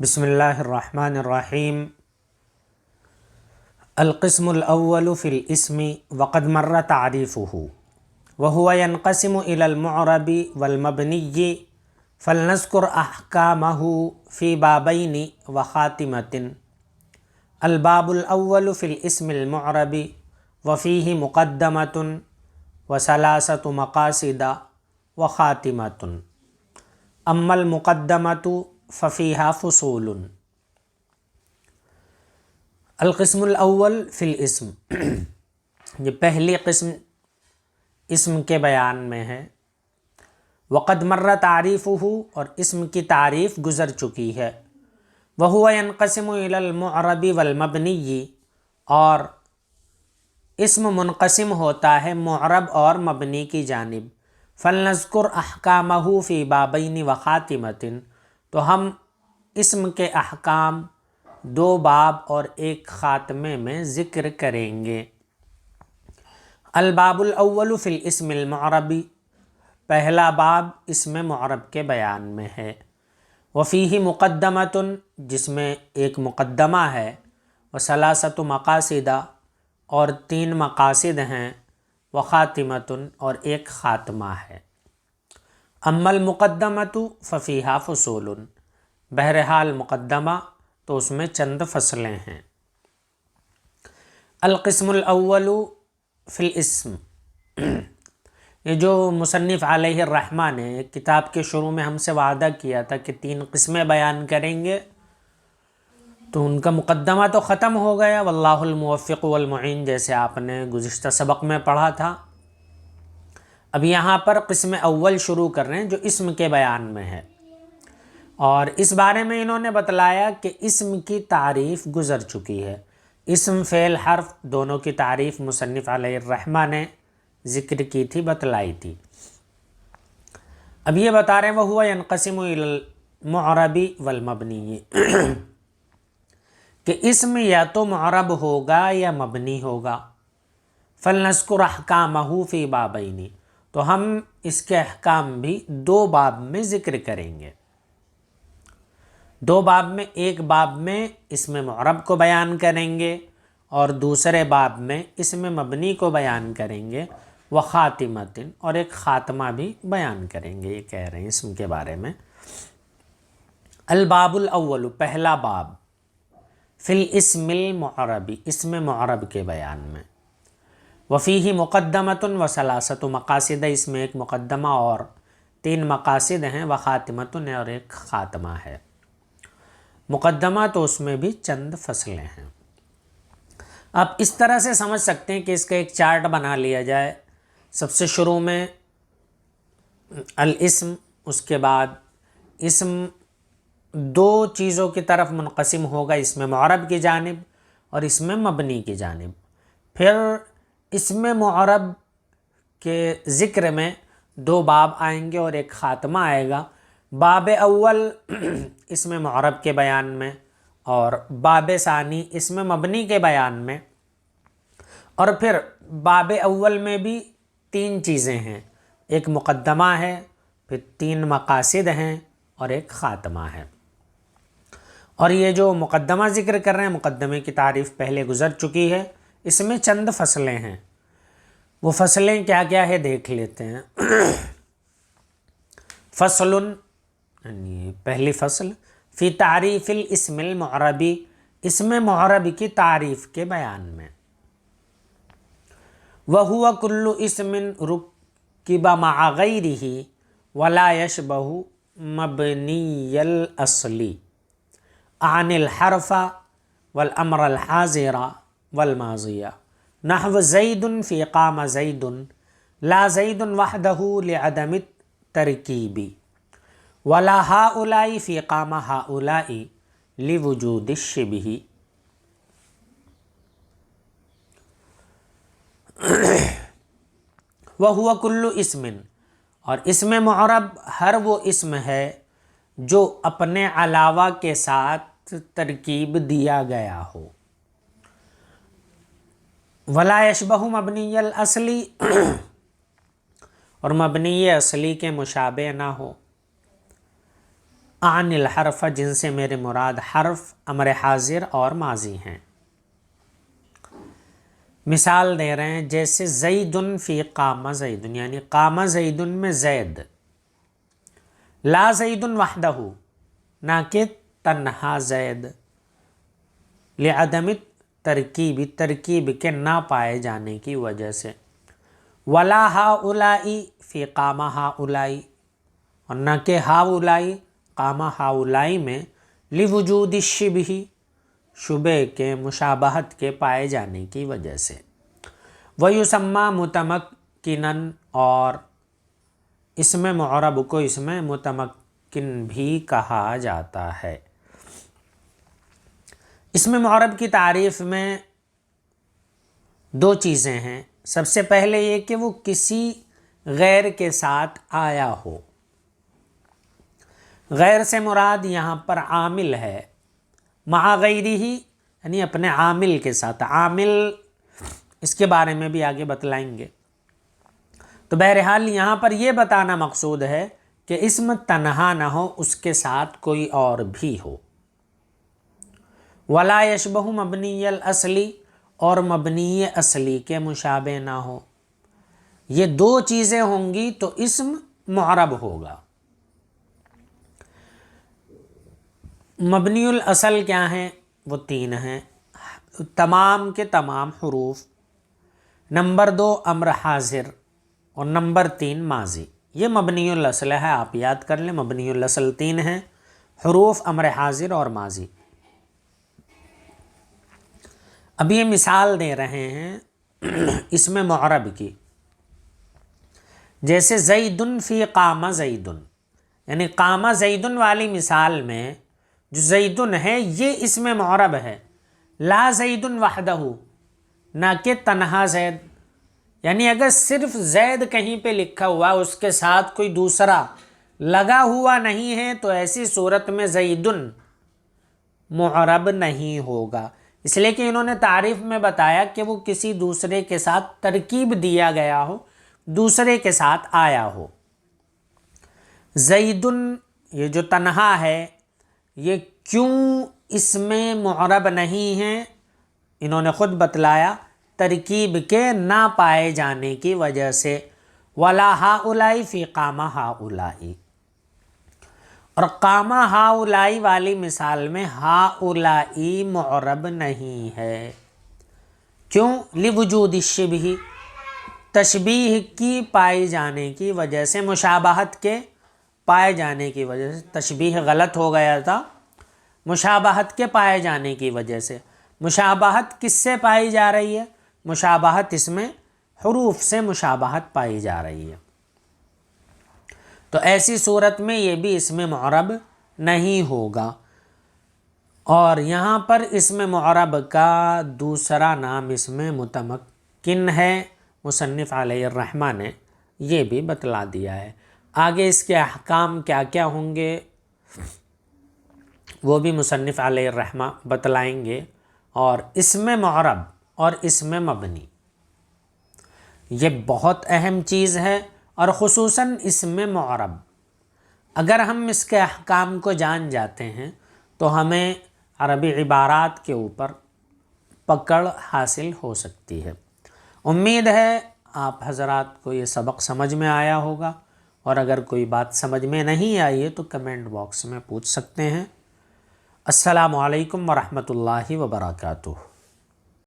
بسم اللہ الرحمن الرحیم۔ القسم الاول فی الاسم وقد مر تعریفہ وهو ينقسم الى المعرب والمبنی فلنذکر احکامہ فی بابین وخاتمۃ۔ الباب الاول فی الاسم المعرب وفیہ مقدمۃ وثلاثۃ مقاصد وخاتمۃ۔ اما المقدمۃ ففیہا فصول۔ القسم الاول فی الاسم، یہ پہلی قسم اسم کے بیان میں ہے۔ وقد مر تعریفہ، اور اسم کی تعریف گزر چکی ہے۔ وہو ینقسم الی المعرب والمبنی، اور اسم منقسم ہوتا ہے معرب اور مبنی کی جانب۔ فلنذکر احکامہ فی بابین وخاتمۃ، تو ہم اسم کے احکام دو باب اور ایک خاتمے میں ذکر کریں گے۔ الباب الاول فی الاسم المعربی، پہلا باب اسم معرب کے بیان میں ہے۔ وفیہ مقدمۃ، جس میں ایک مقدمہ ہے۔ وثلاثۃ مقاصد، اور 3 مقاصد ہیں۔ وخاتمۃ، اور ایک خاتمہ ہے۔ اما المقدمۃ ففیہا فصول، بہرحال مقدمہ تو اس میں چند فصلیں ہیں۔ القسم الاول فی الاسم، یہ جو مصنف علیہ الرحمہ نے کتاب کے شروع میں ہم سے وعدہ کیا تھا کہ 3 قسمیں بیان کریں گے، تو ان کا مقدمہ تو ختم ہو گیا، واللہ الموفق والمعین، جیسے آپ نے گزشتہ سبق میں پڑھا تھا۔ اب یہاں پر قسم اول شروع کر رہے ہیں جو اسم کے بیان میں ہے، اور اس بارے میں انہوں نے بتلایا کہ اسم کی تعریف گزر چکی ہے۔ اسم فعل حرف دونوں کی تعریف مصنف علیہ الرحمہ نے ذکر کی تھی، بتلائی تھی۔ اب یہ بتا رہے ہیں وہو ینقسم الی المعرب والمبنی، کہ اسم یا تو معرب ہوگا یا مبنی ہوگا۔ فلنذکر احکامہ فی بابین، تو ہم اس کے احکام بھی 2 باب میں ذکر کریں گے۔ 2 باب میں، ایک باب میں اسم معرب کو بیان کریں گے، اور دوسرے باب میں اسم مبنی کو بیان کریں گے۔ وخاتمۃ، اور ایک خاتمہ بھی بیان کریں گے، یہ کہہ رہے ہیں اسم کے بارے میں۔ الباب الاول، پہلا باب، فی الاسم المعربی، اسم معرب کے بیان میں۔ وفیہ مقدمۃ وثلاثۃ مقاصد، اس میں ایک مقدمہ اور 3 مقاصد ہیں۔ وخاتمۃ، اور ایک خاتمہ ہے۔ مقدمہ تو اس میں بھی چند فصلیں ہیں۔ اب اس طرح سے سمجھ سکتے ہیں کہ اس کا ایک چارٹ بنا لیا جائے۔ سب سے شروع میں الاسم، اس کے بعد اسم 2 چیزوں کی طرف منقسم ہوگا، اسم معرب کی جانب اور اسم مبنی کی جانب۔ پھر اسم معرب کے ذکر میں 2 باب آئیں گے اور ایک خاتمہ آئے گا۔ باب اول اسم معرب کے بیان میں، اور باب ثانی اسم مبنی کے بیان میں۔ اور پھر باب اول میں بھی 3 چیزیں ہیں، ایک مقدمہ ہے، پھر 3 مقاصد ہیں، اور ایک خاتمہ ہے۔ اور یہ جو مقدمہ ذکر کر رہے ہیں، مقدمے کی تعریف پہلے گزر چکی ہے، اس میں چند فصلیں ہیں۔ وہ فصلیں کیا کیا ہے دیکھ لیتے ہیں۔ فصل، یعنی پہلی فصل، فی تعریف الاسم المعربی، اسم معرب کی تعریف کے بیان میں۔ وہو کل اسم رکب مع غیرہ ولا یشبہ مبنی الاصل عن الحرف والامر الحاضر والماضی، نحو زید فی قام زید، لا زید وحدہ لعدم الترکیب، ولا ہؤلاء فی قام ہؤلاء لوجود الشبہ۔ وہو کل اسم، اور اسم معرب ہر وہ اسم ہے جو اپنے علاوہ کے ساتھ ترکیب دیا گیا ہو۔ ولا یشبہ مبنی الاصلی، اور مبنی اصلی کے مشابہ نہ ہو۔ عن الحرف جن سے میرے مراد حرف امر حاضر اور ماضی ہیں۔ مثال دے رہے ہیں جیسے زیدن فی قام زیدن، یعنی قام زیدن میں زید، لا زیدن وحدہ، نہ کہ تنہا زید، لعدم ترکیب کے نہ پائے جانے کی وجہ سے، ولا ہاؤلائی فی قام ہاؤلائی، اور نہ کہ ہاؤلائی قام ہاؤلائی میں لوجود الشبہ، شبہ کے مشابہت کے پائے جانے کی وجہ سے، ویسمى متمکنا، اور اسم معرب کو اسم متمکن بھی کہا جاتا ہے۔ اسم معرب کی تعریف میں دو چیزیں ہیں۔ سب سے پہلے یہ کہ وہ کسی غیر کے ساتھ آیا ہو۔ غیر سے مراد یہاں پر عامل ہے، مع غیرہ یعنی اپنے عامل کے ساتھ، عامل اس کے بارے میں بھی آگے بتلائیں گے۔ تو بہرحال یہاں پر یہ بتانا مقصود ہے کہ اسم تنہا نہ ہو، اس کے ساتھ کوئی اور بھی ہو۔ ولا یشبہ مبنی الاصلی، اور مبنی اصلی کے مشابہ نہ ہو۔ یہ دو چیزیں ہوں گی تو اسم معرب ہوگا۔ مبنی الاصل کیا ہیں؟ وہ تین ہیں، تمام کے تمام حروف، نمبر 2 امر حاضر، اور نمبر 3 ماضی۔ یہ مبنی الاصل ہے، آپ یاد کر لیں، مبنی الاصل 3 ہیں، حروف، امر حاضر اور ماضی۔ اب یہ مثال دے رہے ہیں اسم معرب کی، جیسے زیدن فی قام زیدن، یعنی قام زیدن والی مثال میں جو زیدن ہے یہ اسم معرب ہے، لا زیدن وحدہ، نہ کہ تنہا زید۔ یعنی اگر صرف زید کہیں پہ لکھا ہوا اس کے ساتھ کوئی دوسرا لگا ہوا نہیں ہے تو ایسی صورت میں زیدن معرب نہیں ہوگا، اس لیے کہ انہوں نے تعریف میں بتایا کہ وہ کسی دوسرے کے ساتھ ترکیب دیا گیا ہو، دوسرے کے ساتھ آیا ہو۔ زیدن یہ جو تنہا ہے یہ کیوں اس میں معرب نہیں ہے؟ انہوں نے خود بتلایا، ترکیب کے نہ پائے جانے کی وجہ سے، ولا ہاؤلائی فی قام ہاؤلائی، اور قام ہاؤلائی والی مثال میں ہاؤلائی معرب نہیں ہے۔ کیوں؟ لوجود الشبہ، تشبیہ کی پائی جانے کی وجہ سے، مشابہت کے پائے جانے کی وجہ سے، تشبیہ غلط ہو گیا تھا، مشابہت کے پائے جانے کی وجہ سے۔ مشابہت کس سے پائی جا رہی ہے؟ مشابہت اس میں حروف سے مشابہت پائی جا رہی ہے، تو ایسی صورت میں یہ بھی اسم معرب نہیں ہوگا۔ اور یہاں پر اسم معرب کا دوسرا نام اسم متمکن ہے، مصنف علیہ الرحمہ نے یہ بھی بتلا دیا ہے۔ آگے اس کے احکام کیا کیا ہوں گے وہ بھی مصنف علیہ الرحمہ بتلائیں گے۔ اور اسم معرب اور اسم مبنی یہ بہت اہم چیز ہے، اور خصوصاً اسم معرب اگر ہم اس کے احکام کو جان جاتے ہیں تو ہمیں عربی عبارات کے اوپر پکڑ حاصل ہو سکتی ہے۔ امید ہے آپ حضرات کو یہ سبق سمجھ میں آیا ہوگا، اور اگر کوئی بات سمجھ میں نہیں آئی ہے تو کمنٹ باکس میں پوچھ سکتے ہیں۔ السلام علیکم ورحمۃ اللہ وبرکاتہ۔